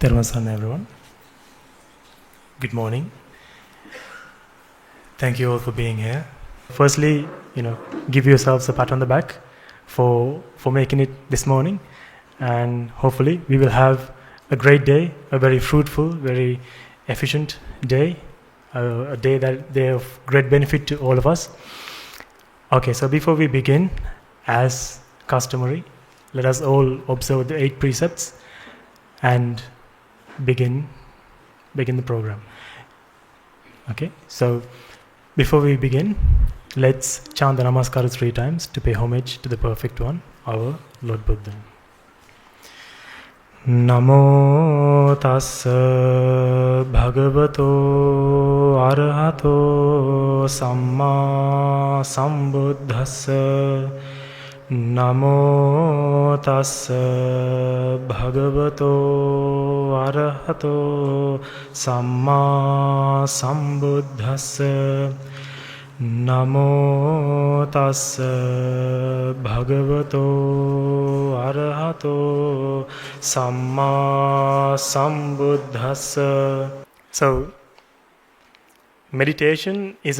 Termasan, everyone. Good morning. Thank you all for being here. Firstly, give yourselves a pat on the back for making it this morning, and hopefully we will have a great day, a very fruitful, very efficient day, a day of great benefit to all of us. Okay, so before we begin, as customary, let us all observe the 8 precepts and begin the program. Okay, so before we begin, let's chant the Namaskara 3 times to pay homage to the Perfect One, our Lord Buddha. Namo tassa bhagavato arahato samma sambuddhassa. Namo tassa bhagavato arahato samma sambuddhassa. Namo tassa bhagavato arahato samma sambuddhassa. So, meditation is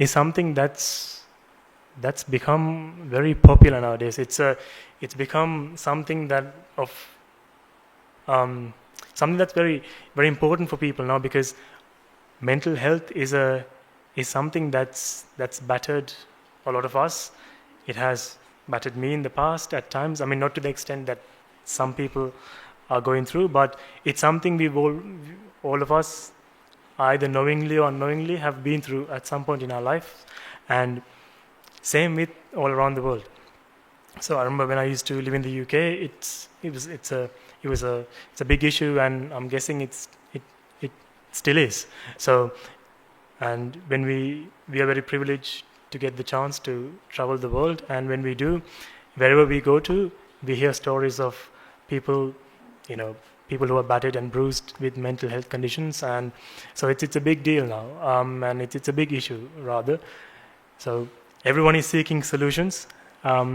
something that's become very popular nowadays. It's become something something that's very very important for people now, because mental health is something that's battered a lot of us. It has battered me in the past at times. I mean, not to the extent that some people are going through, but it's something all of us, either knowingly or unknowingly, have been through at some point in our life, and same with all around the world. So I remember when I used to live in the UK, it's a big issue, and I'm guessing it still is. So, and when we are very privileged to get the chance to travel the world, and when we do, wherever we go to, we hear stories of people who are battered and bruised with mental health conditions, and so it's a big deal now, and it's a big issue rather. So everyone is seeking solutions,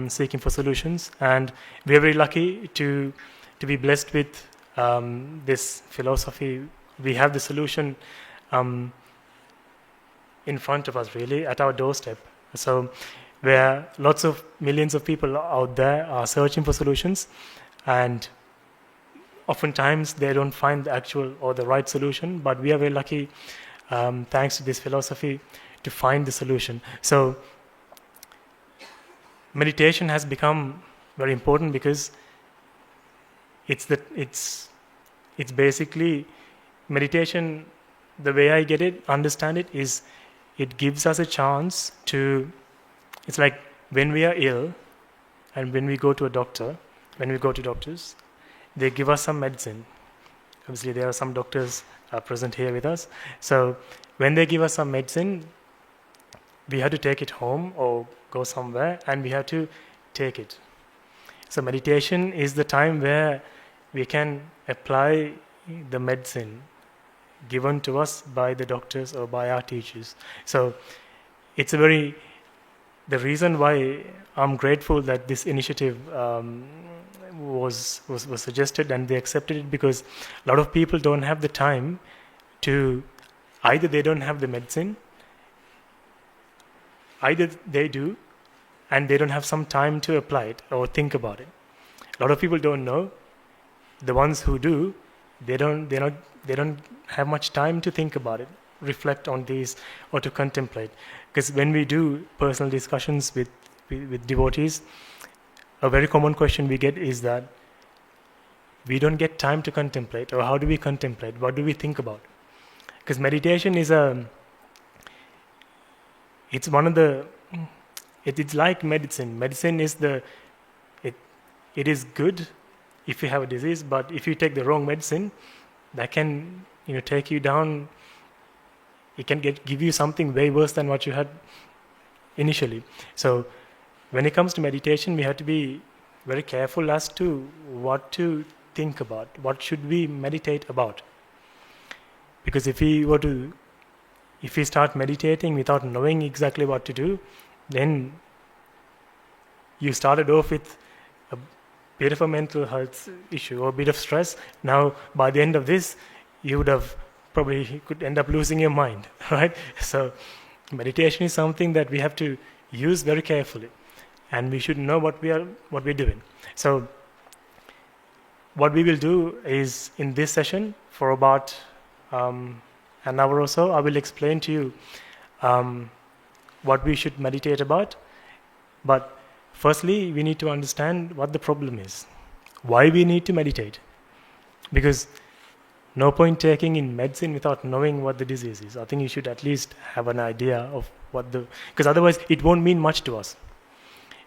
seeking for solutions, and we are very lucky to be blessed with this philosophy. We have the solution in front of us, really, at our doorstep. So where lots of millions of people out there are searching for solutions, and oftentimes they don't find the actual or the right solution, but we are very lucky, thanks to this philosophy, to find the solution. So meditation has become very important because it's basically meditation. The way I understand it, is it gives us a chance to. It's like when we are ill, and when we go to doctors, they give us some medicine. Obviously, there are some doctors present here with us. So when they give us some medicine, we have to take it home or go somewhere, and we have to take it. So meditation is the time where we can apply the medicine given to us by the doctors or by our teachers. So it's the reason why I'm grateful that this initiative was suggested and they accepted it, because a lot of people don't have the time to, either they don't have the medicine, either they do and they don't have some time to apply it or think about it. A lot of people don't know. The ones who do, they don't have much time to think about it, reflect on these, or to contemplate. Because when we do personal discussions with devotees, a very common question we get is that we don't get time to contemplate. Or how do we contemplate? What do we think about? Because meditation is it's like medicine. Medicine is it is good if you have a disease, but if you take the wrong medicine, that can take you down. It can give you something way worse than what you had initially. So when it comes to meditation, we have to be very careful as to what to think about. What should we meditate about? Because if we start meditating without knowing exactly what to do, then you started off with bit of a mental health issue or a bit of stress, now by the end of this, you would have probably could end up losing your mind, right? So meditation is something that we have to use very carefully, and we should know what we're doing. So what we will do is, in this session for about an hour or so, I will explain to you what we should meditate about. But firstly, we need to understand what the problem is, why we need to meditate. Because no point taking in medicine without knowing what the disease is. I think you should at least have an idea of because otherwise it won't mean much to us.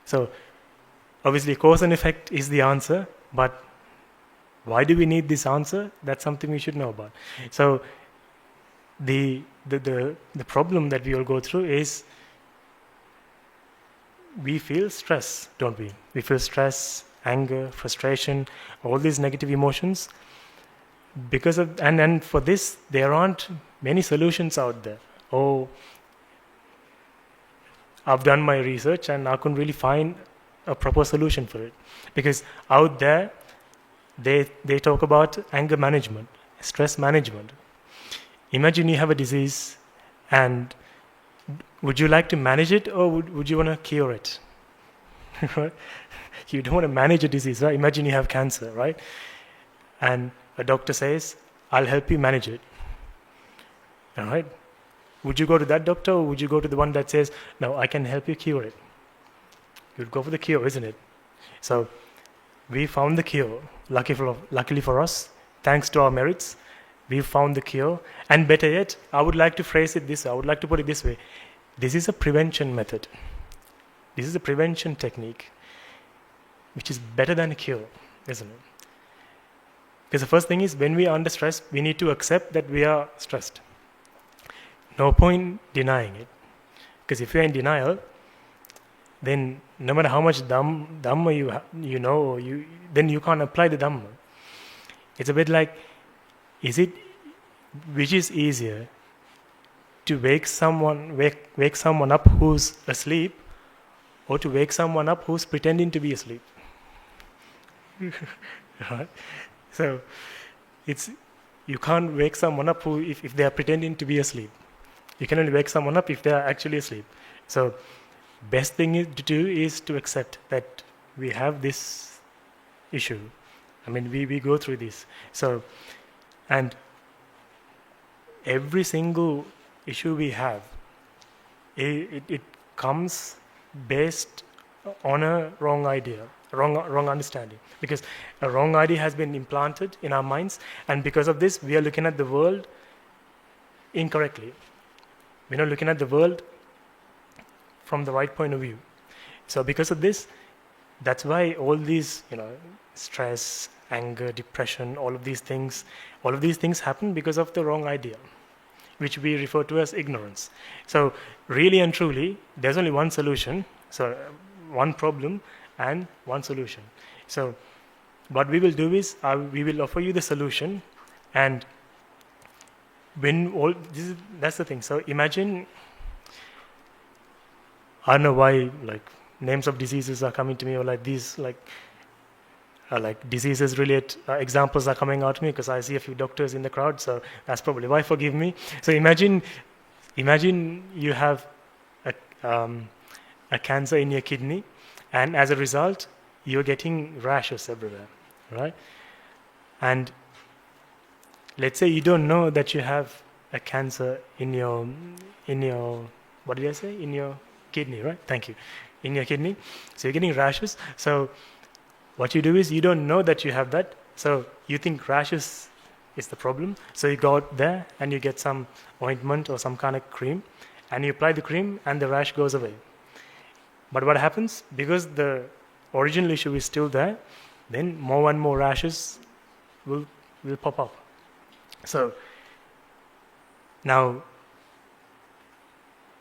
So obviously cause and effect is the answer, but why do we need this answer? That's something we should know about. So the problem that we all go through is we feel stress, don't we? We feel stress, anger, frustration, all these negative emotions. Because of and for this, there aren't many solutions out there. Oh, I've done my research and I couldn't really find a proper solution for it. Because out there, they talk about anger management, stress management. Imagine you have a disease, and would you like to manage it, or would you want to cure it? You don't want to manage a disease, right? Imagine you have cancer, right? And a doctor says, I'll help you manage it. All right? Would you go to that doctor, or would you go to the one that says, no, I can help you cure it? You'd go for the cure, isn't it? So we found the cure. Luckily for us, thanks to our merits, we found the cure. And better yet, I would like to phrase it this way. I would like to put it this way. This is a prevention method. This is a prevention technique, which is better than a cure, isn't it? Because the first thing is, when we are under stress, we need to accept that we are stressed. No point denying it. Because if you're in denial, then no matter how much Dhamma you know, then you can't apply the Dhamma. It's a bit like, which is easier, to wake someone up who's asleep, or to wake someone up who's pretending to be asleep? Right? So you can't wake someone up if they are pretending to be asleep. You can only wake someone up if they are actually asleep. So best thing to do is to accept that we have this issue. I mean, we go through this. So, and every single issue we have, it comes based on a wrong idea, wrong understanding. Because a wrong idea has been implanted in our minds, and because of this, we are looking at the world incorrectly. We're not looking at the world from the right point of view. So because of this, that's why all these, stress, anger, depression, all of these things happen because of the wrong idea, which we refer to as ignorance. So really and truly, there's only one solution. So one problem and one solution. So what we will do is, we will offer you the solution, and that's the thing. So imagine, I don't know why names of diseases are coming to me, or these diseases related examples are coming out to me, because I see a few doctors in the crowd, so that's probably why. Forgive me. So imagine you have a cancer in your kidney, and as a result, you're getting rashes everywhere, right? And let's say you don't know that you have a cancer in your what did I say? In your kidney, right? Thank you. In your kidney. So you're getting rashes. So what you do is, you don't know that you have that. So you think rashes is the problem. So you go out there and you get some ointment or some kind of cream, and you apply the cream and the rash goes away. But what happens? Because the original issue is still there, then more and more rashes will pop up. So now,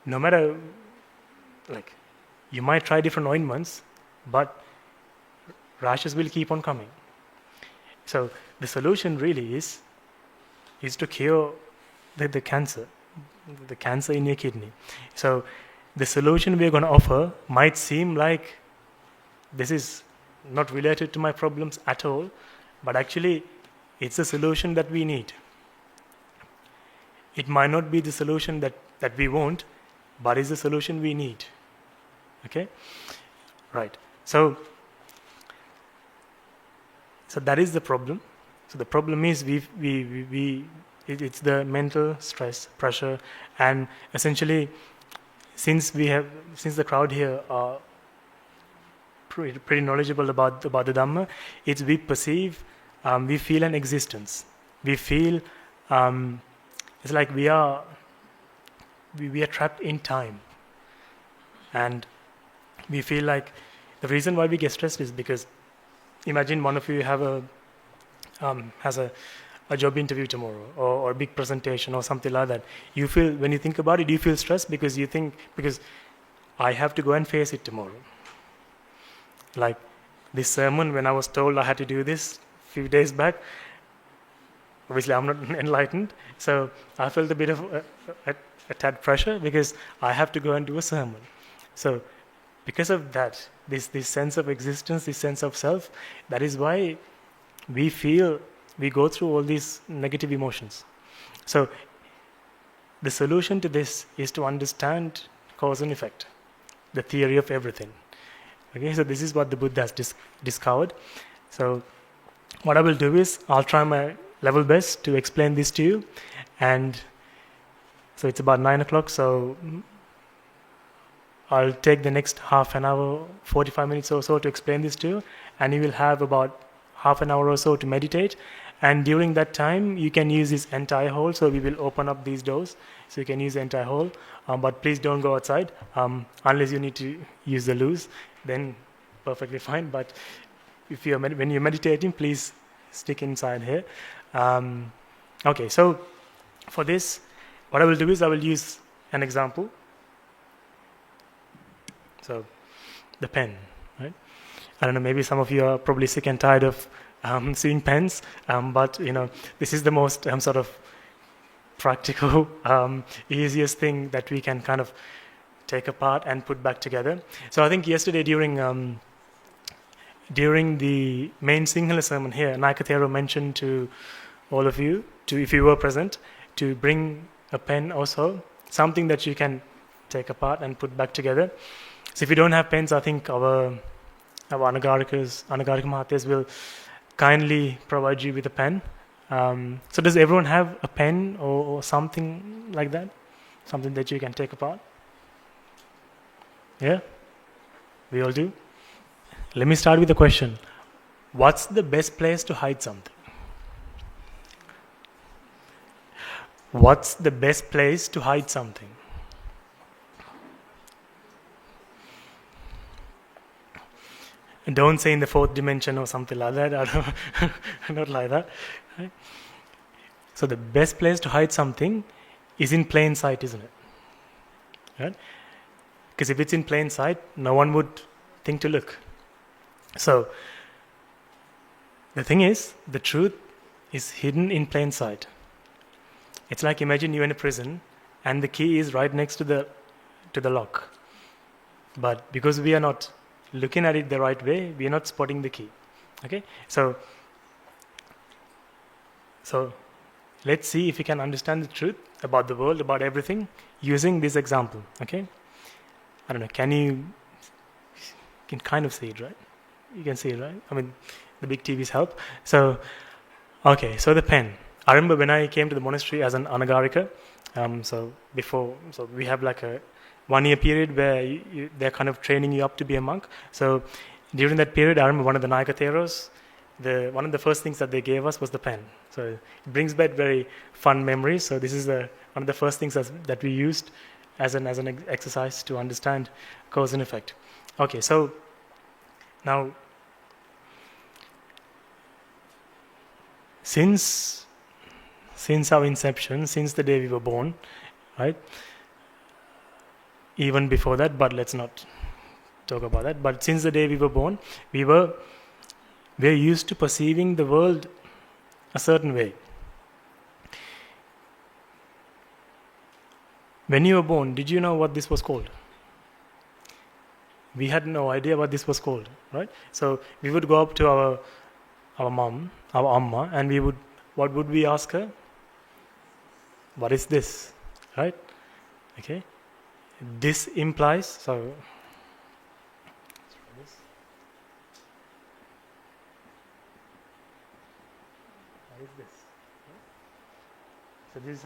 no matter, you might try different ointments, but rashes will keep on coming. So the solution really is to cure the cancer in your kidney. So the solution we're going to offer might seem like this is not related to my problems at all, but actually it's a solution that we need. It might not be the solution that we want, but it's the solution we need. Okay? Right. So that is the problem. So the problem is it's the mental stress, pressure, and essentially, since the crowd here are pretty knowledgeable about the Dhamma, it's we perceive, we feel an existence. We feel it's like we are trapped in time, and we feel like the reason why we get stressed is because imagine one of you has a job interview tomorrow, or a big presentation or something like that. You feel, when you think about it, you feel stressed because I have to go and face it tomorrow. Like this sermon, when I was told I had to do this a few days back, obviously I'm not enlightened, so I felt a bit of a tad pressure because I have to go and do a sermon. So because of that, this sense of existence, this sense of self, that is why we go through all these negative emotions. So the solution to this is to understand cause and effect, the theory of everything. Okay, so this is what the Buddha has discovered. So what I will do is, I'll try my level best to explain this to you. And so it's about 9 o'clock, so I'll take the next half an hour, 45 minutes or so to explain this to you, and you will have about half an hour or so to meditate. And during that time, you can use this entire hall. So we will open up these doors, so you can use the entire hall. But please don't go outside unless you need to use the loos. Then perfectly fine. But if when you're meditating, please stick inside here. Okay. So for this, what I will do is I will use an example. So the pen, right? I don't know. Maybe some of you are probably sick and tired of seeing pens, but this is the most sort of practical, easiest thing that we can kind of take apart and put back together. So I think yesterday during the main Sinhala sermon here, Naikathero mentioned to all of you, if you were present, to bring a pen also, something that you can take apart and put back together. So if you don't have pens, I think our Anagarika Mahathas will kindly provide you with a pen. So does everyone have a pen or something like that? Something that you can take apart? Yeah? We all do? Let me start with a question. What's the best place to hide something? What's the best place to hide something? Don't say in the fourth dimension or something like that. Not like that. Right? So the best place to hide something is in plain sight, isn't it? Right? Because if it's in plain sight, no one would think to look. So the thing is, the truth is hidden in plain sight. It's like, imagine you're in a prison and the key is right next to the lock. But because we are not looking at it the right way, we are not spotting the key. Okay? So let's see if we can understand the truth about the world, about everything, using this example. Okay? I don't know, you can kind of see it, right? You can see it, right? I mean, the big TVs help. So, okay, so the pen. I remember when I came to the monastery as an Anagarika, so we have like a 1 year period where they're kind of training you up to be a monk. So during that period, I remember one of the Naikatheros, one of the first things that they gave us was the pen. So it brings back very fun memories. So this is one of the first things that we used as an exercise to understand cause and effect. Okay, so now since our inception, since the day we were born, right? Even before that, but let's not talk about that. But since the day we were born, we're used to perceiving the world a certain way. When you were born, did you know what this was called? we had no idea what this was called, right? So we would go up to our mom, our amma, and what would we ask her? What is this, right? Okay, this implies, so what is this? So this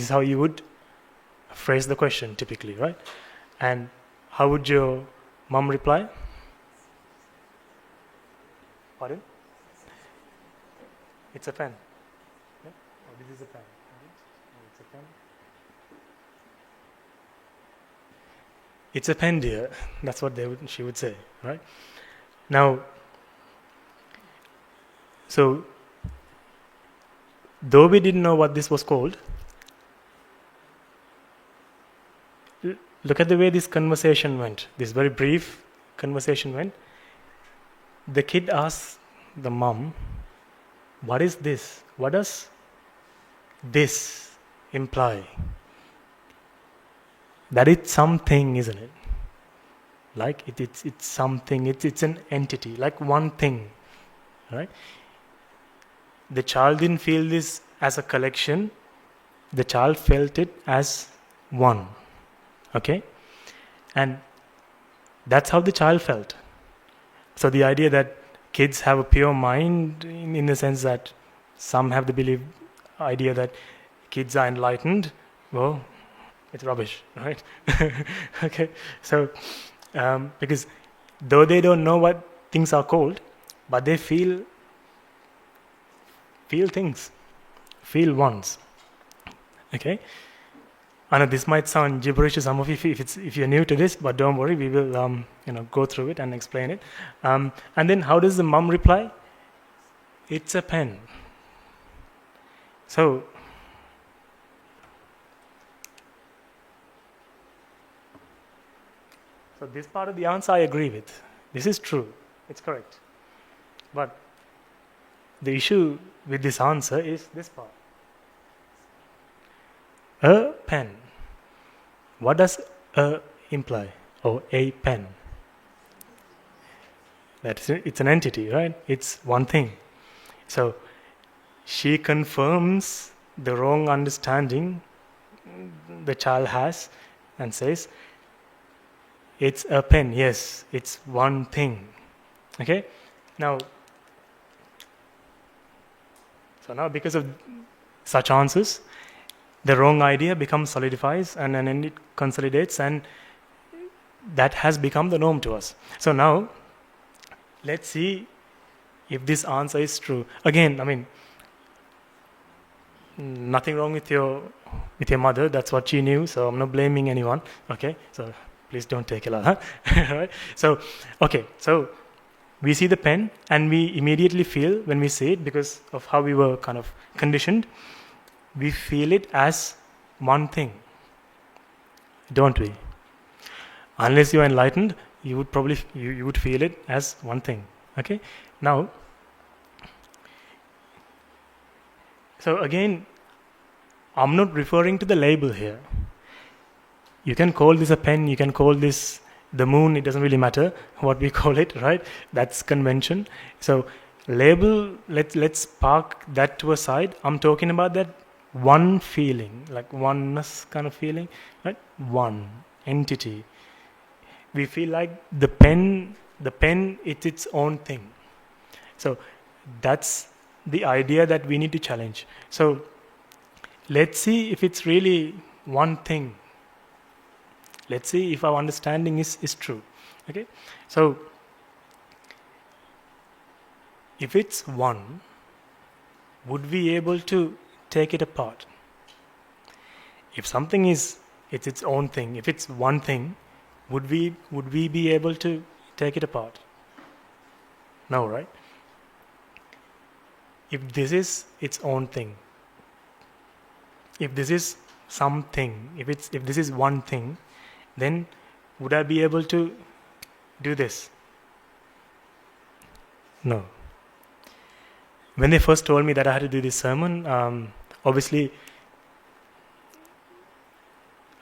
is how you would phrase the question typically, right? And how would your mom reply? Pardon? It's a pen. Yeah? Oh, this is a pen. Oh, it's a pen. It's a pen, dear. That's what she would say, right? Now, so though we didn't know what this was called, look at the way this conversation went. This very brief conversation went. The kid asks the mom, what is this? What does this imply? That it's something, isn't it? Like it's something, it's an entity, like one thing, right? The child didn't feel this as a collection. The child felt it as one. Okay? And that's how the child felt. So the idea that kids have a pure mind, in the sense that some have the idea that kids are enlightened, well, it's rubbish, right? Okay? So, because though they don't know what things are called, but they feel things, feel ones. Okay? I know this might sound gibberish to some of you if you're new to this, but don't worry, we will go through it and explain it. And then how does the mom reply? It's a pen. So this part of the answer I agree with. This is true. It's correct. But the issue with this answer is this part. A pen. What does a imply? Or a pen? It's an entity, right? It's one thing. So she confirms the wrong understanding the child has and says, it's a pen. Yes, it's one thing. Okay? Now, because of such answers, the wrong idea solidifies and then it consolidates, and that has become the norm to us. So now, let's see if this answer is true. Again, I mean, nothing wrong with your mother. That's what she knew. So I'm not blaming anyone. Okay, so please don't take it like that. Right? So, okay, so we see the pen and we immediately feel when we see it, because of how we were kind of conditioned, we feel it as one thing, don't we? Unless you are enlightened, you would probably you would feel it as one thing. Okay. Now, so again, I'm not referring to the label here. You can call this a pen. You can call this the moon. It doesn't really matter what we call it, right? That's convention. So label. Let's park that to a side. I'm talking about that one feeling, like oneness kind of feeling, right? One entity. We feel like the pen, it's its own thing. So that's the idea that we need to challenge. So let's see if it's really one thing. Let's see if our understanding is true. Okay? So if it's one, would we be able to take it apart? If something it's its own thing, if it's one thing, would we be able to take it apart? No, right? If this is its own thing, if this is something, if this is one thing, then would I be able to do this? No. When they first told me that I had to do this sermon, obviously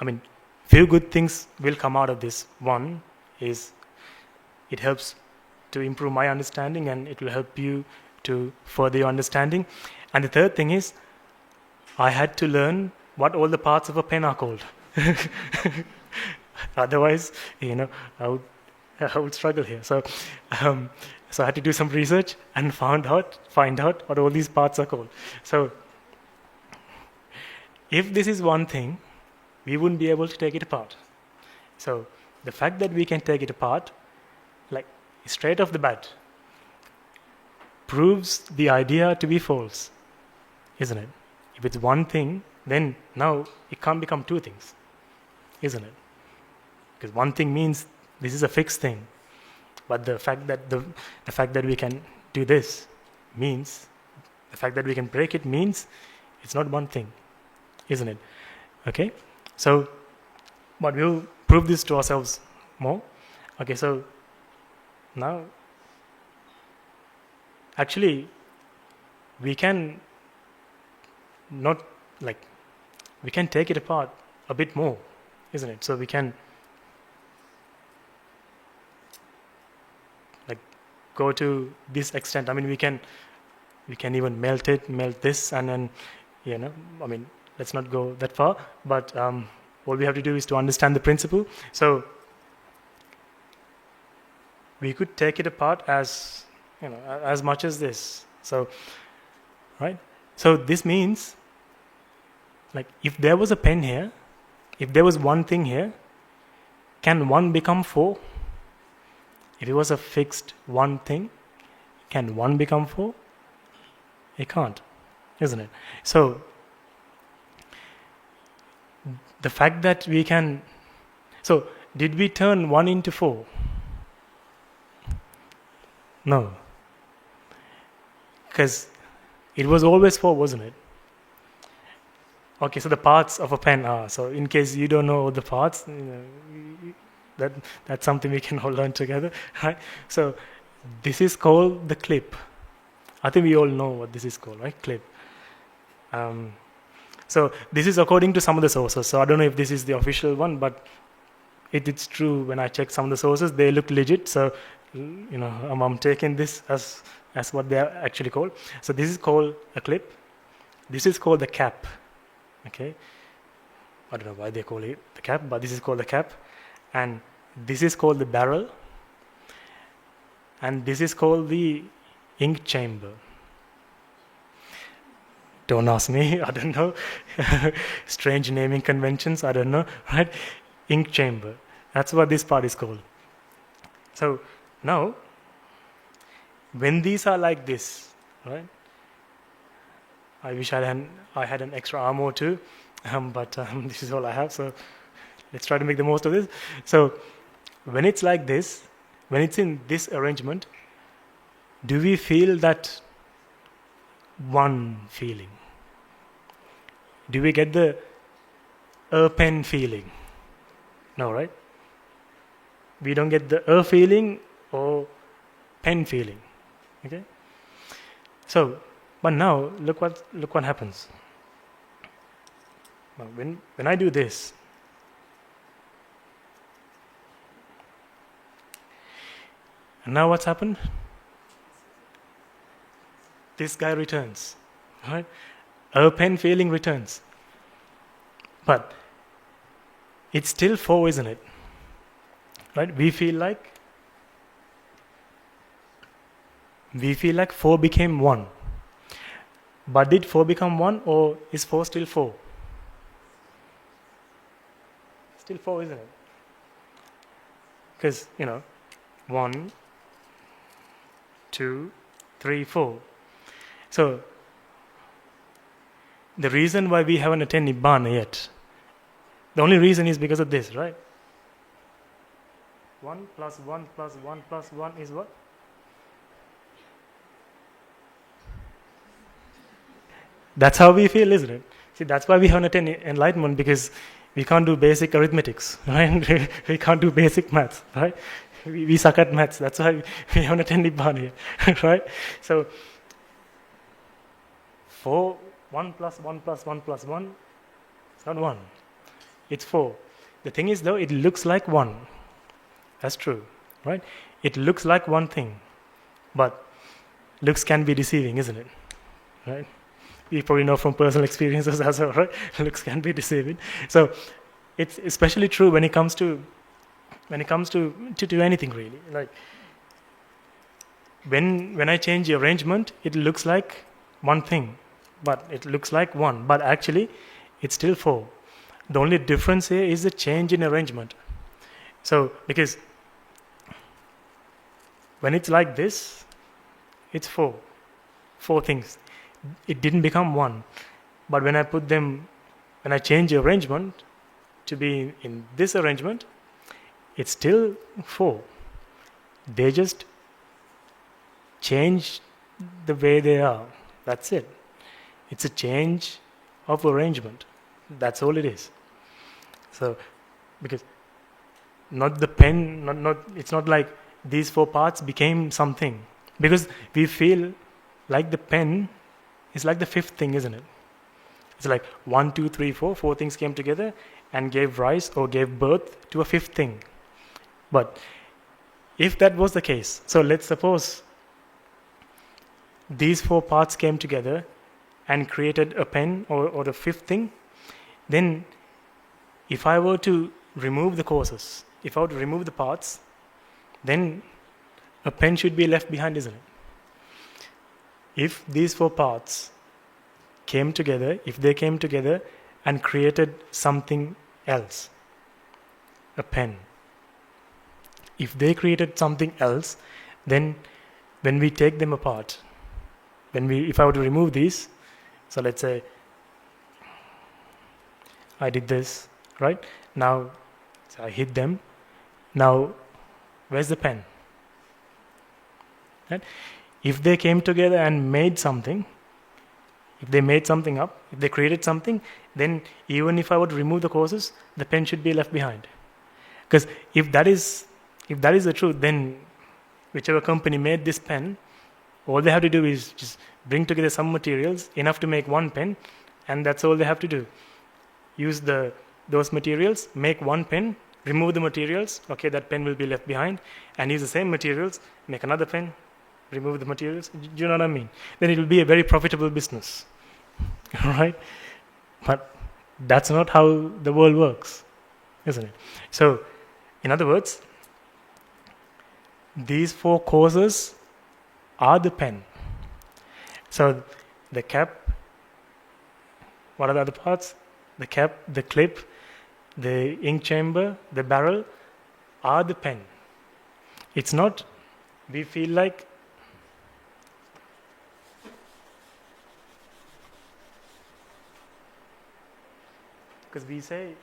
I mean, few good things will come out of this. One is it helps to improve my understanding, and it will help you to further your understanding. And the third thing is, I had to learn what all the parts of a pen are called. Otherwise, I would struggle here. So I had to do some research and find out what all these parts are called. So if this is one thing, we wouldn't be able to take it apart. So the fact that we can take it apart, like straight off the bat, proves the idea to be false, isn't it? If it's one thing, then now it can't become two things, isn't it? Because one thing means this is a fixed thing, but the fact that we can do this means, the fact that we can break it means it's not one thing, isn't it? Okay, so but we'll prove this to ourselves more. Okay, so now actually we can not we can take it apart a bit more, isn't it? So we can go to this extent. I mean, we can even melt this, and then I mean, let's not go that far, but all we have to do is to understand the principle. So we could take it apart as as much as this. So right, so this means, if there was a pen here, if there was one thing here, can one become four? If it was a fixed one thing, can one become four? It can't, isn't it? So the fact that we can, so did we turn one into four? No. Because it was always four, wasn't it? Okay, so the parts of a pen are, so in case you don't know the parts, that's something we can all learn together, right? So this is called the clip. I think we all know what this is called, right? Clip. So this is according to some of the sources. So I don't know if this is the official one, but it's true. When I check some of the sources, they look legit. So I'm taking this as what they are actually called. So this is called a clip. This is called the cap. Okay. I don't know why they call it the cap, but this is called the cap. And this is called the barrel, and this is called the ink chamber. Don't ask me, I don't know. Strange naming conventions, I don't know, right? Ink chamber, that's what this part is called. So now, when these are like this, right? I wish I had an extra arm or two, but this is all I have, so let's try to make the most of this. So when it's like this, when it's in this arrangement, do we feel that one feeling? Do we get the pen feeling? No, right? We don't get the feeling or pen feeling. Okay? So, but now look what happens. Now, when I do this, and now what's happened? This guy returns, right? A pen feeling returns. But it's still four, isn't it? Right? We feel like four became one. But did four become one, or is four still four? Still four, isn't it? Because, 1, 2, 3, 4. So, the reason why we haven't attained Nibbana yet, the only reason is because of this, right? 1 plus 1 plus 1 plus 1 is what? That's how we feel, isn't it? See, that's why we haven't attained enlightenment, because we can't do basic arithmetics, right? We can't do basic maths, right? We suck at maths. That's why we haven't attained Nibbana yet, right? So, 1 plus 1 plus 1 plus 1, it's not 1. it's 4. The thing is though, it looks like 1. That's true, right? It looks like one thing, but looks can be deceiving, isn't it? Right? You probably know from personal experiences as well, right? Looks can be deceiving. So it's especially true when it comes to anything really. Like when I change the arrangement, it looks like one thing, but it looks like 1, but actually it's still 4. The only difference here is the change in arrangement. So because when it's like this, it's 4 things. It didn't become 1, but when I change the arrangement to be in this arrangement, it's still 4. They just change the way they are. That's it. It's a change of arrangement. That's all it is. So, because not the pen, it's not like these 4 parts became something. Because we feel like the pen is like the 5th thing, isn't it? It's like 1, 2, 3, 4. 4 things came together and gave rise or gave birth to a 5th thing. But if that was the case, so let's suppose these 4 parts came together and created a pen or the 5th thing, then if I were to remove the causes, if I were to remove the parts, then a pen should be left behind, isn't it? If these 4 parts came together, if they came together and created something else, a pen, if they created something else, then when we take them apart, if I were to remove these, so let's say I did this, right? Now, so I hit them. Now, where's the pen? Right? If they came together and made something, if they made something up, if they created something, then even if I were to remove the causes, the pen should be left behind. Because if that is the truth, then whichever company made this pen, all they have to do is just bring together some materials, enough to make one pen, and that's all they have to do. Use those materials, make one pen, remove the materials, okay, that pen will be left behind, and use the same materials, make another pen, remove the materials. Do you know what I mean? Then it will be a very profitable business, right? But that's not how the world works, isn't it? So, in other words, these 4 causes are the pen. So, the cap, what are the other parts? The cap, the clip, the ink chamber, the barrel are the pen. It's not, we feel like because we say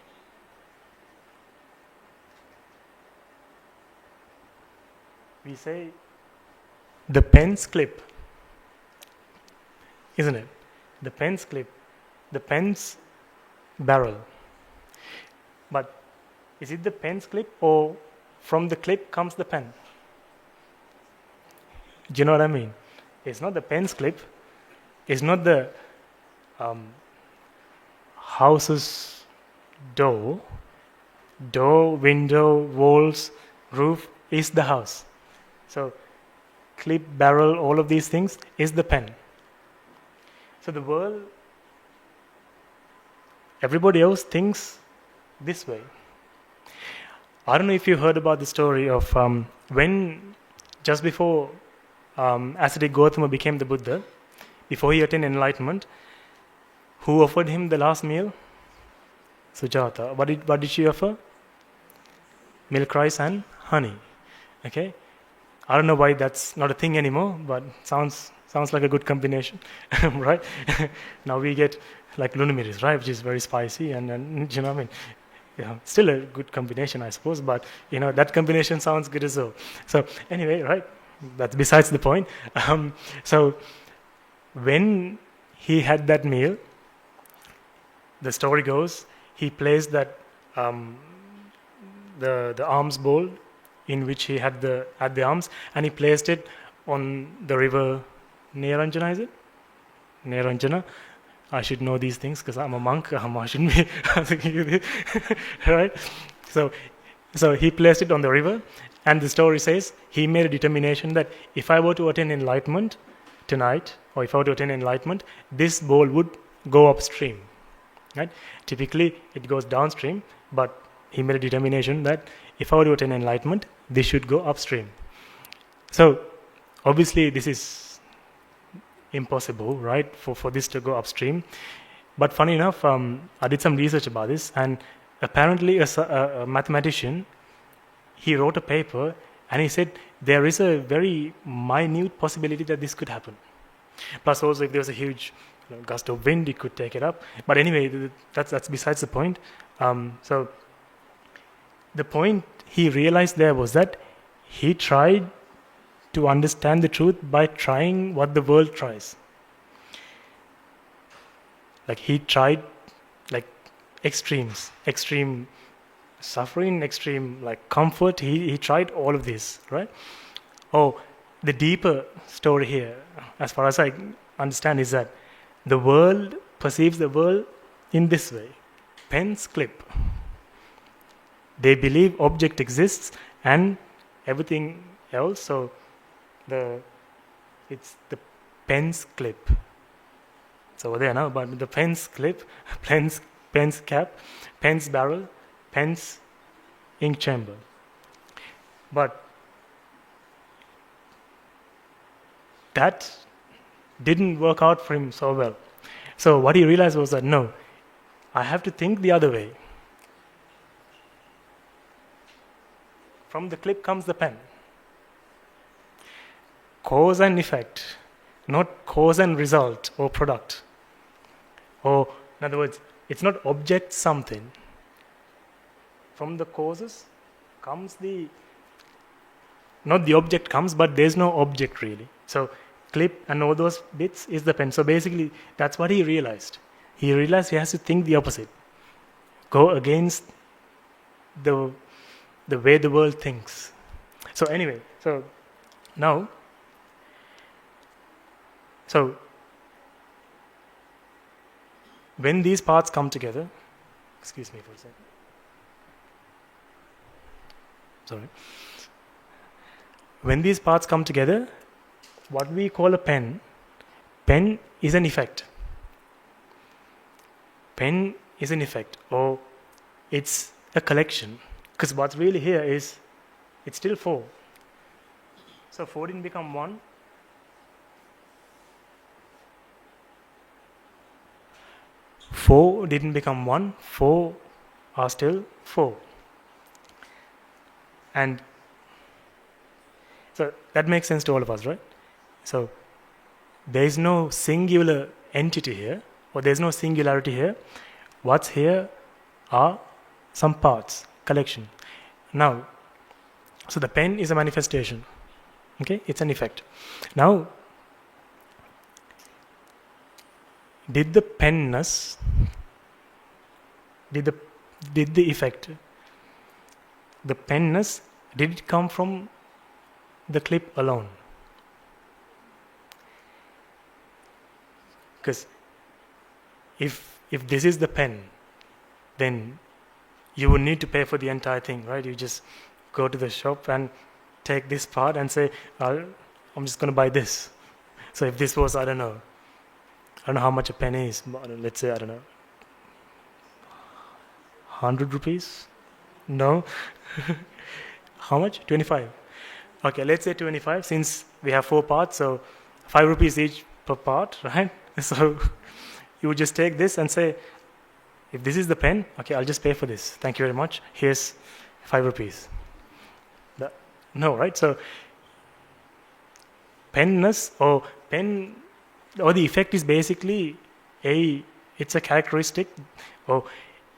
the pen's clip, isn't it? The pen's clip, the pen's barrel. But is it the pen's clip or from the clip comes the pen? Do you know what I mean? It's not the pen's clip. It's not the house's door, window, walls, roof is the house. So clip, barrel, all of these things is the pen. So the world, everybody else thinks this way. I don't know if you heard about the story of when, just before ascetic Gautama became the Buddha, before he attained enlightenment, who offered him the last meal? Sujata. What did she offer? Milk, rice and honey. Okay? I don't know why that's not a thing anymore, but sounds like a good combination, right? Now we get like lunamiris, right, which is very spicy, and you know what I mean? Yeah, still a good combination, I suppose, but you know that combination sounds good as well. So anyway, right? That's besides the point. So when he had that meal, the story goes, he placed that the alms bowl in which he had the alms, and he placed it on the river Neranjana, is it? Neranjana, I should know these things because I'm a monk. I shouldn't be asking you this, right? So he placed it on the river, and the story says he made a determination that if I were to attain enlightenment tonight, or if I were to attain enlightenment, this bowl would go upstream, right? Typically, it goes downstream, but he made a determination that if I were to attain enlightenment, this should go upstream. So, obviously, this is impossible, right, for this to go upstream. But funny enough, I did some research about this, and apparently a mathematician, he wrote a paper, and he said there is a very minute possibility that this could happen. Plus, also, if there was a huge gust of wind, it could take it up. But anyway, that's besides the point. So, the point he realized there was that he tried to understand the truth by trying what the world tries. Like he tried like extreme suffering, extreme like comfort. He tried all of this, right? Oh, the deeper story here, as far as I understand, is that the world perceives the world in this way. Pen's clip. They believe object exists and everything else. So it's the pen's clip. So over there now, but the pen's clip, pen's cap, pen's barrel, pen's ink chamber. But that didn't work out for him so well. So what he realized was that no, I have to think the other way. From the clip comes the pen. Cause and effect, not cause and result or product. Or, in other words, it's not object something. From the causes comes not the object comes, but there's no object really. So, clip and all those bits is the pen. So basically, that's what he realized. He realized he has to think the opposite. Go against the way the world thinks. So anyway, now, when these parts come together, excuse me for a second. Sorry. When these parts come together, what we call a pen is an effect. Pen is an effect, or it's a collection. Because what's really here is, it's still 4. So 4 didn't become 1. 4 didn't become 1. 4 are still 4. And so that makes sense to all of us, right? So there is no singular entity here, or there's no singularity here. What's here are some parts, collection. Now, so the pen is a manifestation. Okay, it's an effect. Now, did the penness, did the effect, the penness, did it come from the clip alone? Because if this is the pen, then you would need to pay for the entire thing, right? You just go to the shop and take this part and say, I'm just going to buy this. So if this was, I don't know how much a pen is, but let's say, 100 rupees? No? How much? 25. Okay, let's say 25, since we have 4 parts, so 5 rupees each per part, right? So you would just take this and say, if this is the pen, okay, I'll just pay for this. Thank you very much. Here's 5 rupees. No, right? So penness or pen or the effect is basically it's a characteristic, or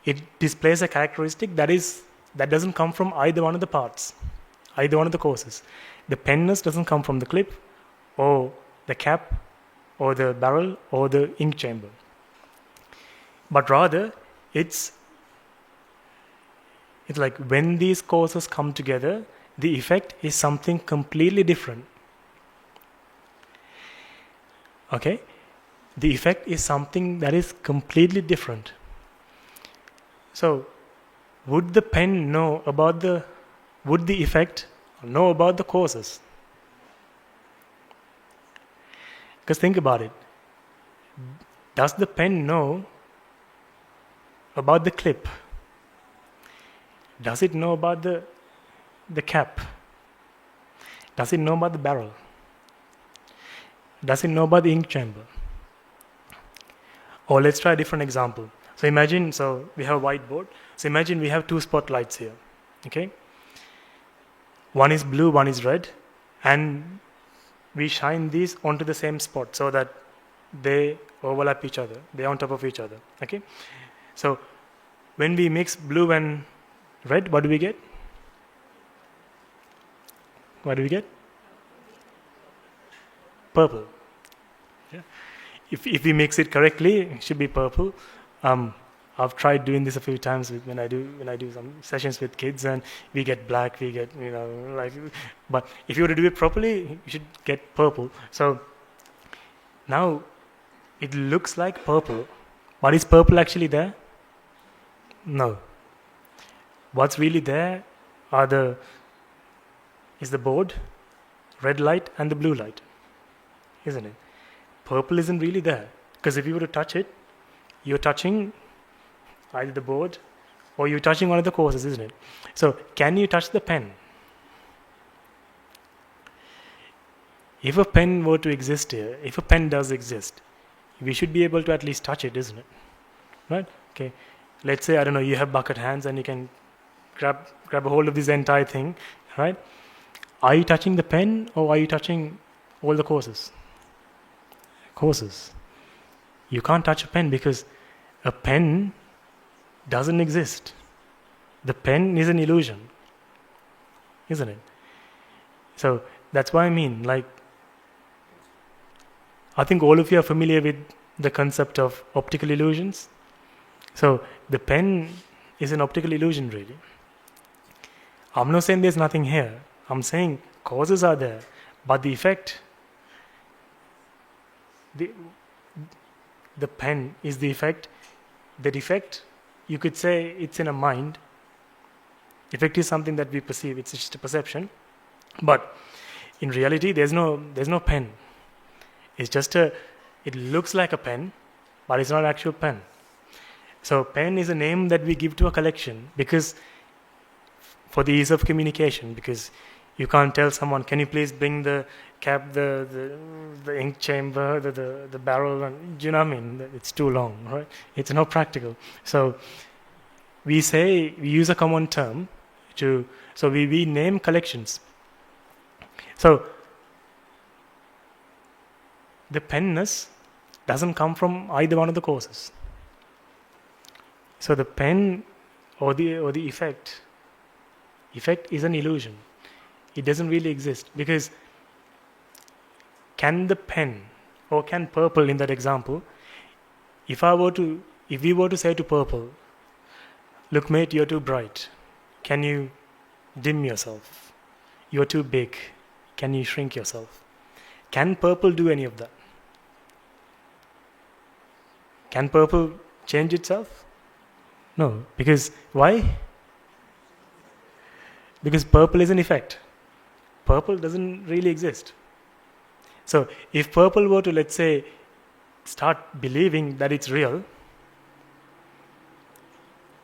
it displays a characteristic that doesn't come from either one of the parts, either one of the causes. The penness doesn't come from the clip or the cap or the barrel or the ink chamber, but rather it's like when these causes come together, the effect is something completely different. Okay? the effect is something that is completely different. So, would the pen know about would the effect know about the causes? Because think about it. Does the pen know about the clip? Does it know about the cap? Does it know about the barrel? Does it know about the ink chamber? Or let's try a different example. So imagine, we have a whiteboard. So imagine we have 2 spotlights here. Okay? One is blue, one is red. And we shine these onto the same spot so that they overlap each other. They're on top of each other. Okay? So when we mix blue and red, what do we get? What do we get? Purple. Yeah. If we mix it correctly, it should be purple. I've tried doing this a few times when I do some sessions with kids, and we get black, we get but if you were to do it properly, you should get purple. So now it looks like purple, but is purple actually there? No. What's really there is the board, red light and the blue light, isn't it? Purple isn't really there, because if you were to touch it, you're touching either the board or you're touching one of the courses, isn't it? So can you touch the pen? If a pen were to exist here, if a pen does exist, we should be able to at least touch it, isn't it? Right? Okay. Let's say, I don't know, you have bucket hands and you can grab a hold of this entire thing, right? Are you touching the pen or are you touching all the courses? Courses. You can't touch a pen because a pen doesn't exist. The pen is an illusion, isn't it? So that's what I mean. Like, I think all of you are familiar with the concept of optical illusions. So the pen is an optical illusion, really. I'm not saying there's nothing here. I'm saying causes are there, but the effect, the pen is the effect. The defect, you could say it's in a mind. Effect is something that we perceive. It's just a perception. But in reality, there's no pen. It's just it looks like a pen, but it's not an actual pen. So pen is a name that we give to a collection because for the ease of communication, because you can't tell someone, can you please bring the cap, the ink chamber, the barrel, and do you know what I mean? It's too long, right? It's not practical. So we use a common term so we name collections. So the penness doesn't come from either one of the courses. So the pen or the effect is an illusion. It doesn't really exist, because can the pen or can purple in that example, if we were to say to purple, look mate, you're too bright, can you dim yourself? You're too big, can you shrink yourself? Can purple do any of that? Can purple change itself? No, because why? Because purple is an effect. Purple doesn't really exist. So if purple were to, let's say, start believing that it's real,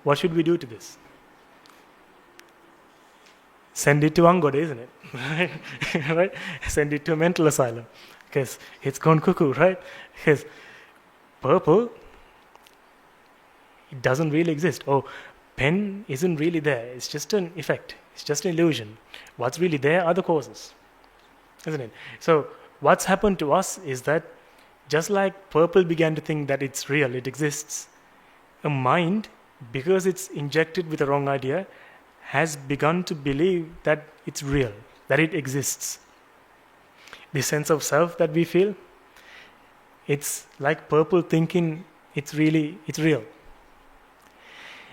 what should we do to this? Send it to Angoda, isn't it? Right? Send it to a mental asylum, because it's gone cuckoo, right? Because purple, it doesn't really exist. Oh, pen isn't really there. It's just an effect. It's just an illusion. What's really there are the causes, isn't it? So what's happened to us is that just like purple began to think that it's real, it exists, a mind, because it's injected with a wrong idea, has begun to believe that it's real, that it exists. The sense of self that we feel, it's like purple thinking it's real.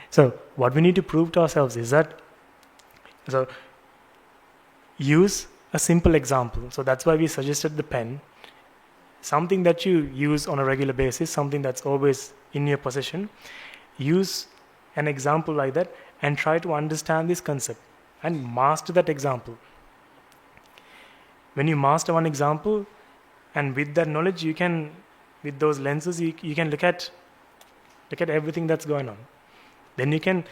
So what we need to prove to ourselves is that, so use a simple example. So that's why we suggested the pen. something that you use on a regular basis, something that's always in your possession. Use an example like that and try to understand this concept and master that example. When you master one example, and with that knowledge, you can, with those lenses, you can look at everything that's going on. Then you can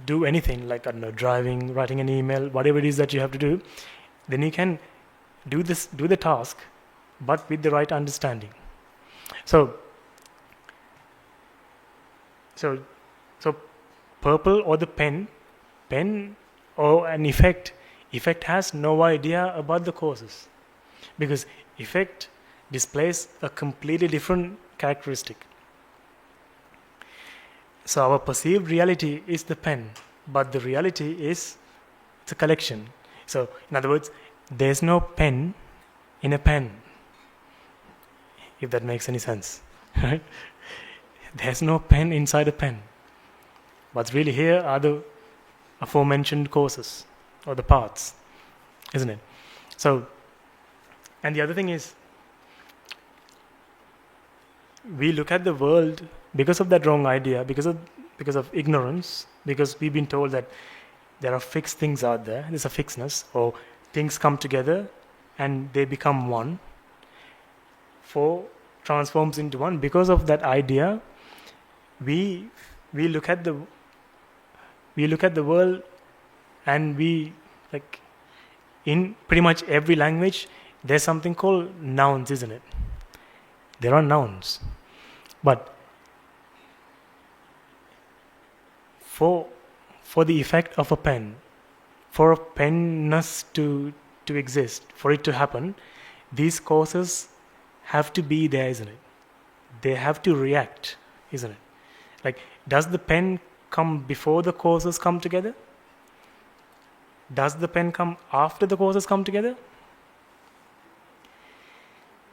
do anything, like, I don't know, driving, writing an email, whatever it is that you have to do. Then you can do the task, but with the right understanding. So purple or the pen or an effect has no idea about the causes, because effect displays a completely different characteristic. So our perceived reality is the pen, but the reality is, it's a collection. So in other words, there's no pen in a pen, if that makes any sense. Right? There's no pen inside a pen. What's really here are the aforementioned causes or the parts, isn't it? So, and the other thing is, we look at the world because of that wrong idea, because of ignorance, because we've been told that there are fixed things out there, there's a fixedness, or things come together and they become one. Four transforms into one. Because of that idea, we look at the world, and we, like, in pretty much every language, there's something called nouns, isn't it? There are nouns. But for the effect of a pen, for a penness to exist, for it to happen, these causes have to be there, isn't it? They have to react, isn't it? Like, does the pen come before the causes come together? Does the pen come after the causes come together?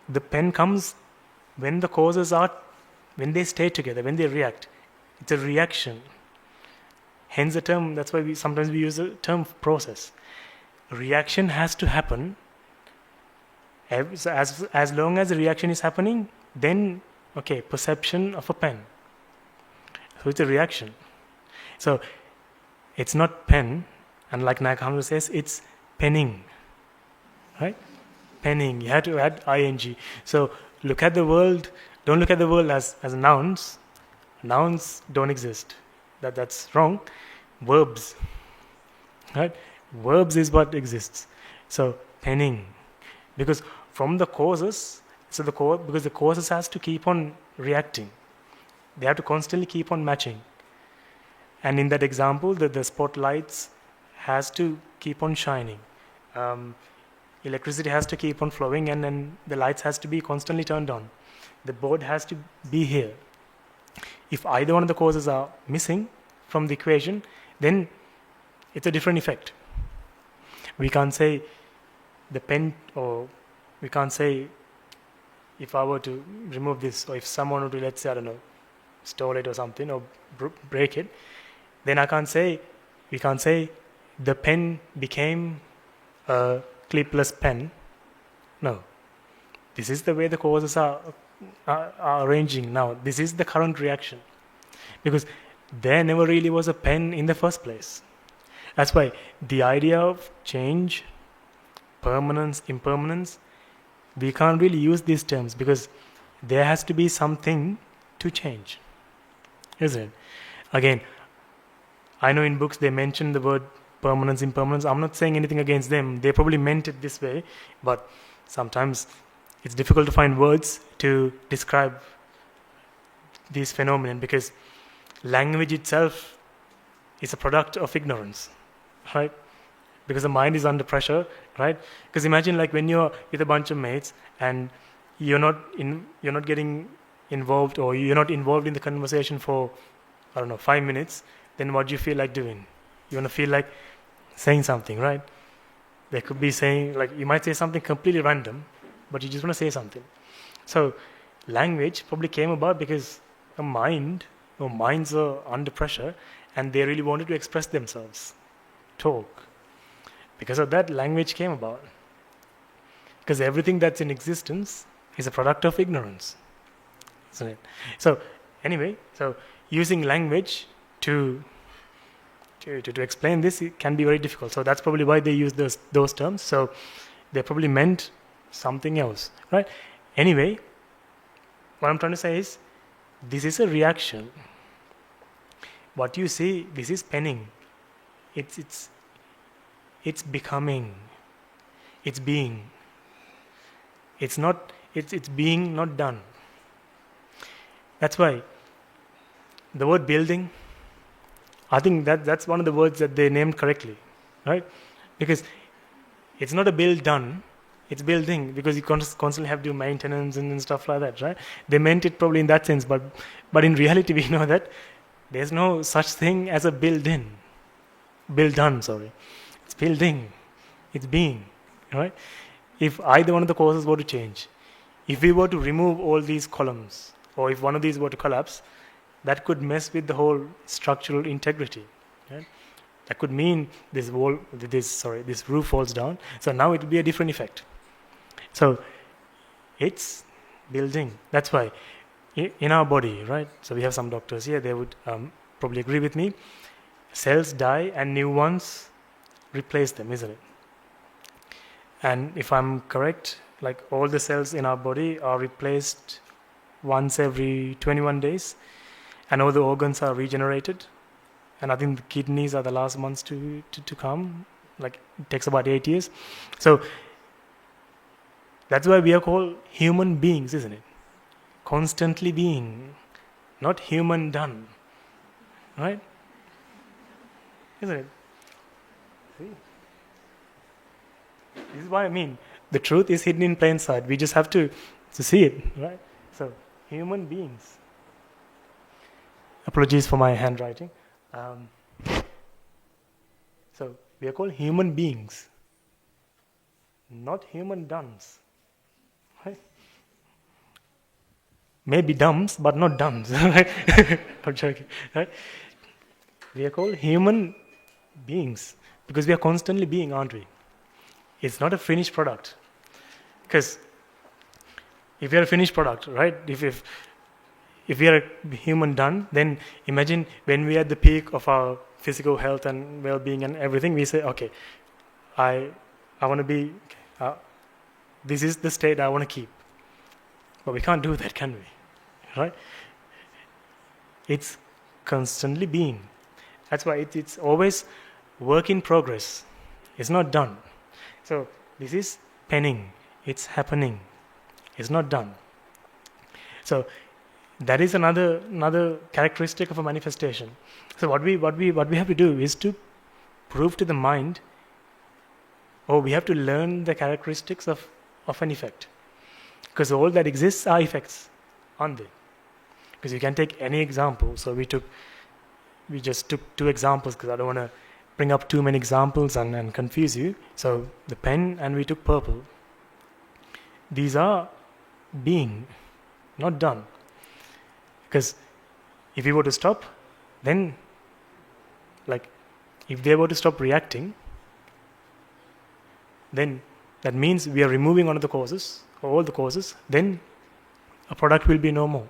The pen comes when the causes when they stay together, when they react. It's a reaction. Hence the term, that's why sometimes we use the term process. Reaction has to happen. As long as the reaction is happening, then, okay, perception of a pen. So it's a reaction. So it's not pen, and like Nakamura says, it's penning. Right? Penning. You have to add ing. So look at the world. Don't look at the world as nouns. Nouns don't exist. That's wrong. Verbs. Right? Verbs is what exists. So penning. Because from the causes, because the causes has to keep on reacting. They have to constantly keep on matching. And in that example, the spotlights has to keep on shining. Electricity has to keep on flowing, and then the lights has to be constantly turned on. The board has to be here. If either one of the causes are missing from the equation, then it's a different effect. We can't say the pen, or we can't say, if I were to remove this, or if someone were to, let's say, I don't know, stole it or something, or break it, then we can't say the pen became a clipless pen. No. This is the way the causes are arranging now. This is the current reaction. Because there never really was a pen in the first place. That's why the idea of change, permanence, impermanence, we can't really use these terms, because there has to be something to change. Isn't it? Again, I know in books they mention the word permanence, impermanence. I'm not saying anything against them. They probably meant it this way, but sometimes it's difficult to find words to describe these phenomena, because language itself is a product of ignorance, right? Because the mind is under pressure, right? Because imagine, like, when you're with a bunch of mates and you're not getting involved, or you're not involved in the conversation for, I don't know, 5 minutes, then what do you feel like doing? You want to feel like saying something, right? They could be saying, like, you might say something completely random, but you just want to say something. So language probably came about because a mind, or minds are under pressure, and they really wanted to express themselves, talk. Because of that, language came about. Because everything that's in existence is a product of ignorance, isn't it? So anyway, so using language to explain this, it can be very difficult. So that's probably why they use those terms. So they probably meant something else, right? Anyway, what I'm trying to say is, this is a reaction. What you see, this is penning. It's becoming. It's being. It's not. It's being, not done. That's why the word building, I think that's one of the words that they named correctly, right? Because it's not a build done, it's building, because you constantly have to do maintenance and stuff like that, right? They meant it probably in that sense, but in reality we know that there's no such thing as a build done, sorry. It's building, it's being, right? If either one of the causes were to change, if we were to remove all these columns, or if one of these were to collapse, that could mess with the whole structural integrity, right? That could mean this roof falls down. So now it will be a different effect. So it's building. That's why in our body, right? So we have some doctors here, they would probably agree with me. Cells die and new ones replace them, isn't it? And if I'm correct, like all the cells in our body are replaced once every 21 days. And all the organs are regenerated. And I think the kidneys are the last ones to come. Like, it takes about 8 years. So that's why we are called human beings, isn't it? Constantly being, not human done, right? Isn't it? See? This is what I mean. The truth is hidden in plain sight. We just have to see it, right? So, human beings. Apologies for my handwriting. So we are called human beings, not human dumbs. Right? Maybe dumbs, but not dumbs. Right? I'm joking. Right? We are called human beings because we are constantly being, aren't we? It's not a finished product. Because if we are a finished product, right? If we are a human done, then imagine when we are at the peak of our physical health and well-being and everything, we say, okay, I want to be, this is the state I want to keep. But we can't do that, can we? Right? It's constantly being. That's why it's always work in progress. It's not done. So this is penning. It's happening. It's not done. So that is another characteristic of a manifestation. So what we have to do is to prove to the mind, we have to learn the characteristics of an effect. Because all that exists are effects, aren't they? Because you can take any example. So we just took 2 examples because I don't want to bring up too many examples and confuse you. So the pen and we took purple. These are being, not done. Because if we were to stop, then, like, if they were to stop reacting, then that means we are removing one of the causes, or all the causes, then a product will be no more.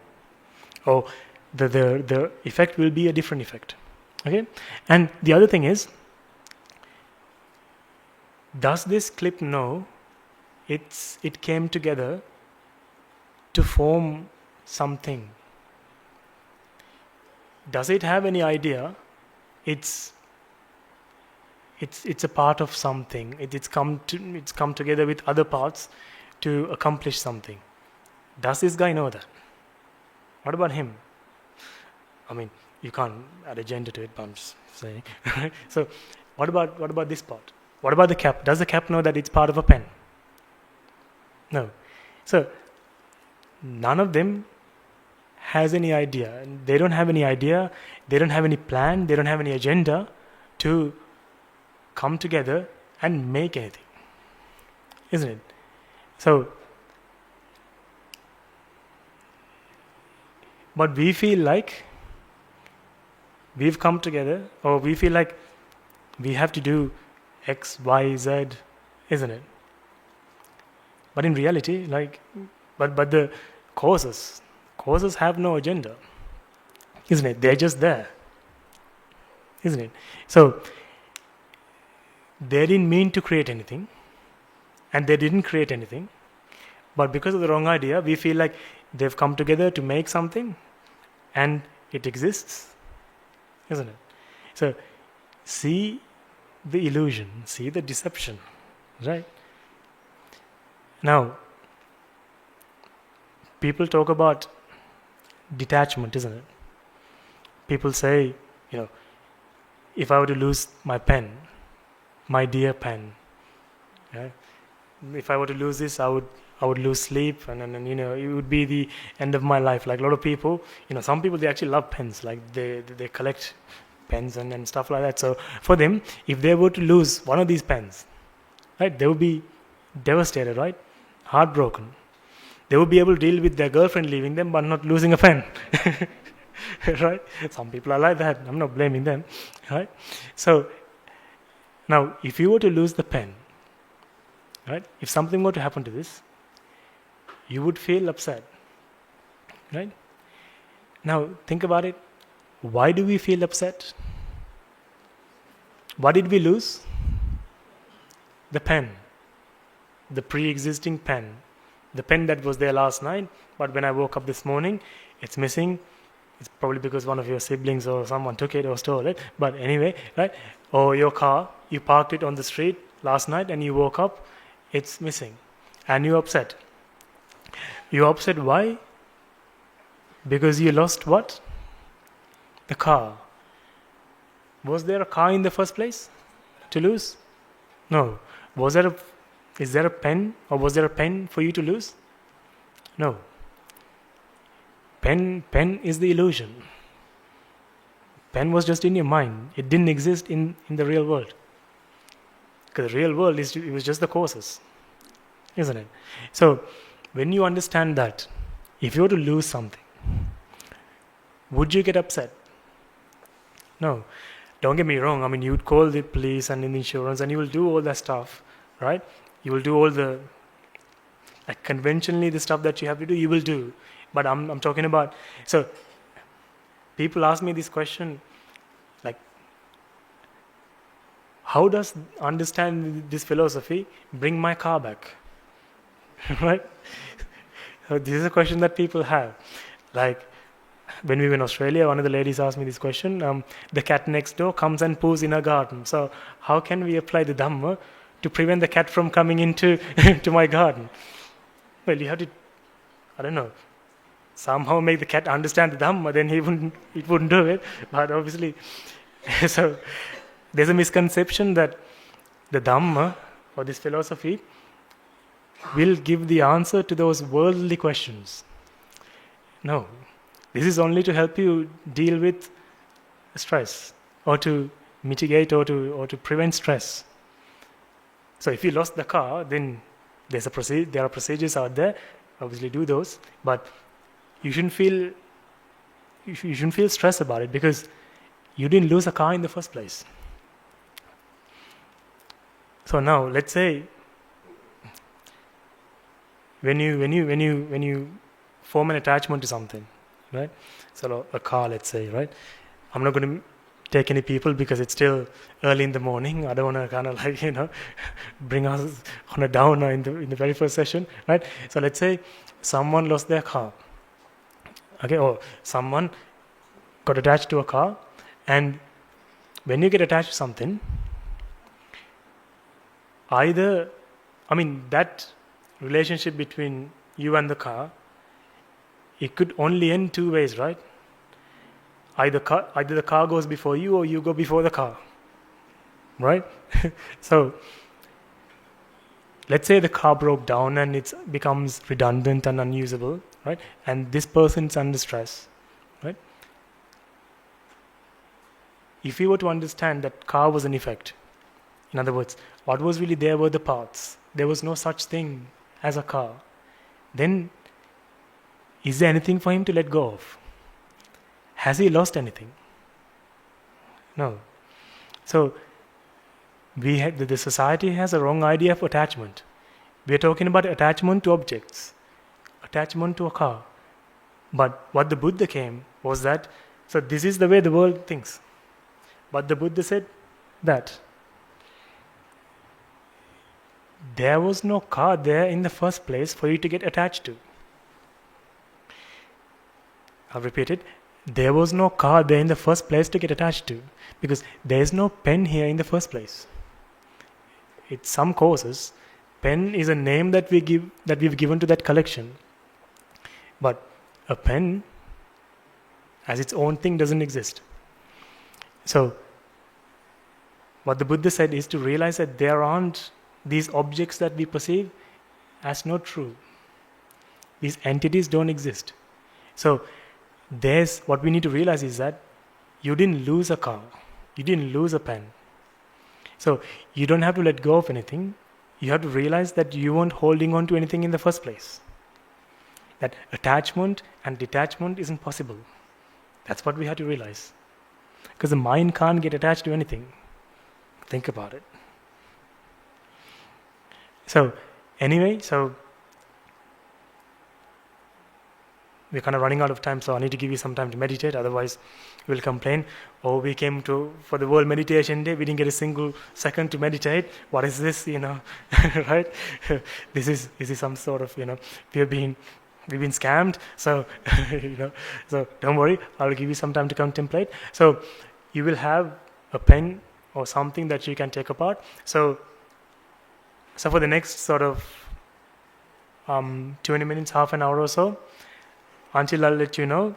Or the effect will be a different effect. Okay? And the other thing is, does this clip know it came together to form something? Does it have any idea it's a part of something? It's come together with other parts to accomplish something. Does this guy know that? What about him? I mean, you can't add a gender to it, but I'm just saying. So, what about this part? What about the cap? Does the cap know that it's part of a pen? No. So, none of them has any idea. They don't have any idea. They don't have any plan. They don't have any agenda to come together and make anything. Isn't it? So, but we feel like we've come together, or we feel like we have to do X, Y, Z, isn't it? But in reality, but the causes have no agenda, isn't it? They're just there, isn't it? So they didn't mean to create anything, and they didn't create anything. But because of the wrong idea, we feel like they've come together to make something, and it exists, isn't it? So see the illusion, see the deception, right? Now, people talk about detachment, isn't it? People say, if I were to lose my pen, my dear pen, yeah, if I were to lose this, I would lose sleep, and it would be the end of my life. Like a lot of people, some people, they actually love pens, like they collect pens and stuff like that. So for them, if they were to lose one of these pens, right, they would be devastated, right, heartbroken. They would be able to deal with their girlfriend leaving them, but not losing a pen. Right? Some people are like that. I'm not blaming them, right? So now, if you were to lose the pen, right, if something were to happen to this, you would feel upset, right? Now, think about it. Why do we feel upset? What did we lose? The pen, the pre-existing pen, the pen that was there last night, but when I woke up this morning, it's missing. It's probably because one of your siblings or someone took it or stole it. But anyway, right? Or your car, you parked it on the street last night and you woke up, it's missing. And you're upset. You're upset why? Because you lost what? The car. Was there a car in the first place to lose? No. Is there a pen, or was there a pen for you to lose? No. Pen is the illusion. Pen was just in your mind. It didn't exist in the real world. Because the real world it was just the causes, isn't it? So when you understand that, if you were to lose something, would you get upset? No. Don't get me wrong. I mean, you would call the police and the insurance, and you will do all that stuff, right? You will do all the, like, conventionally the stuff that you have to do, you will do. But I'm talking about, so people ask me this question, like, how does understand this philosophy bring my car back? Right? So this is a question that people have. Like, when we were in Australia, one of the ladies asked me this question, the cat next door comes and poos in her garden. So how can we apply the Dhamma to prevent the cat from coming into to my garden? Well, you have to, I don't know, somehow make the cat understand the Dhamma, then it wouldn't do it. But obviously, so there's a misconception that the Dhamma, or this philosophy, will give the answer to those worldly questions. No. This is only to help you deal with stress, or to mitigate, or to prevent stress. So if you lost the car, then there are procedures out there. Obviously do those, but you shouldn't feel stressed about it, because you didn't lose a car in the first place. So now let's say when you form an attachment to something, right? So a car, let's say, right? I'm not going to take any people because it's still early in the morning. I don't want to kind of bring us on a downer in the very first session, right? So let's say someone lost their car, okay, or someone got attached to a car, and when you get attached to something, that relationship between you and the car, it could only end two ways, right? Either the car goes before you, or you go before the car, right? So let's say the car broke down and it becomes redundant and unusable, right? And this person's under stress, right? If you were to understand that car was an effect, in other words, what was really there were the parts. There was no such thing as a car. Then, is there anything for him to let go of? Has he lost anything? No. So, the society has a wrong idea of attachment. We are talking about attachment to objects, attachment to a car. But what the Buddha came was that, so this is the way the world thinks. But the Buddha said that there was no car there in the first place for you to get attached to. I'll repeat it. There was no car there in the first place to get attached to, because there is no pen here in the first place. In some courses, pen is a name that we've given to that collection. But a pen as its own thing doesn't exist. So what the Buddha said is to realize that there aren't these objects that we perceive as not true. These entities don't exist. So what we need to realize is that you didn't lose a car, you didn't lose a pen. So you don't have to let go of anything. You have to realize that you weren't holding on to anything in the first place. That attachment and detachment isn't possible. That's what we have to realize. Because the mind can't get attached to anything. Think about it. So anyway, we're kind of running out of time, so I need to give you some time to meditate, otherwise we'll complain. Oh, we came for the World Meditation Day, we didn't get a single second to meditate. What is this, right? This is some sort of, we've been scammed. So, so don't worry, I'll give you some time to contemplate. So you will have a pen or something that you can take apart. So for the next sort of 20 minutes, half an hour or so, until I'll let you know,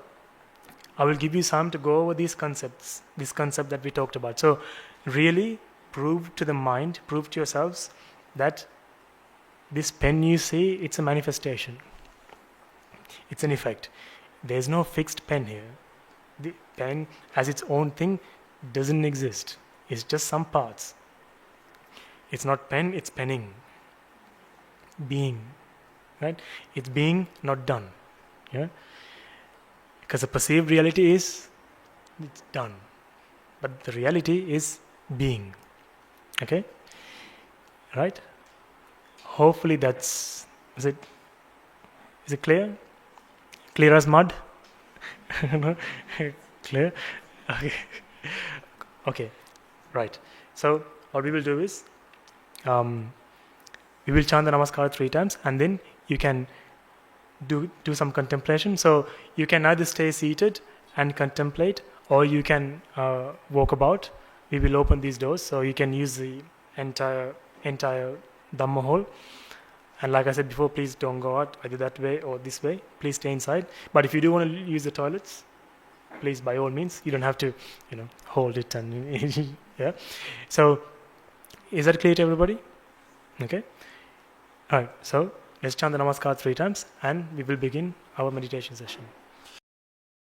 I will give you some to go over these concepts, this concept that we talked about. So really prove to the mind, prove to yourselves that this pen you see, it's a manifestation. It's an effect. There's no fixed pen here. The pen as its own thing doesn't exist. It's just some parts. It's not pen, it's penning. Being. Right? It's being, not done. Yeah? Because the perceived reality is it's done. But the reality is being. Okay? Right? Hopefully is it clear? Clear as mud? Clear? Okay. Right. So what we will do is we will chant the Namaskar 3 times, and then you can do some contemplation. So you can either stay seated and contemplate, or you can walk about. We will open these doors, so you can use the entire Dhamma hall. And like I said before, please don't go out either that way or this way. Please stay inside. But if you do want to use the toilets, please, by all means, you don't have to, hold it and yeah. So is that clear to everybody? Okay. All right. So let's chant the Namaskar 3 times, and we will begin our meditation session.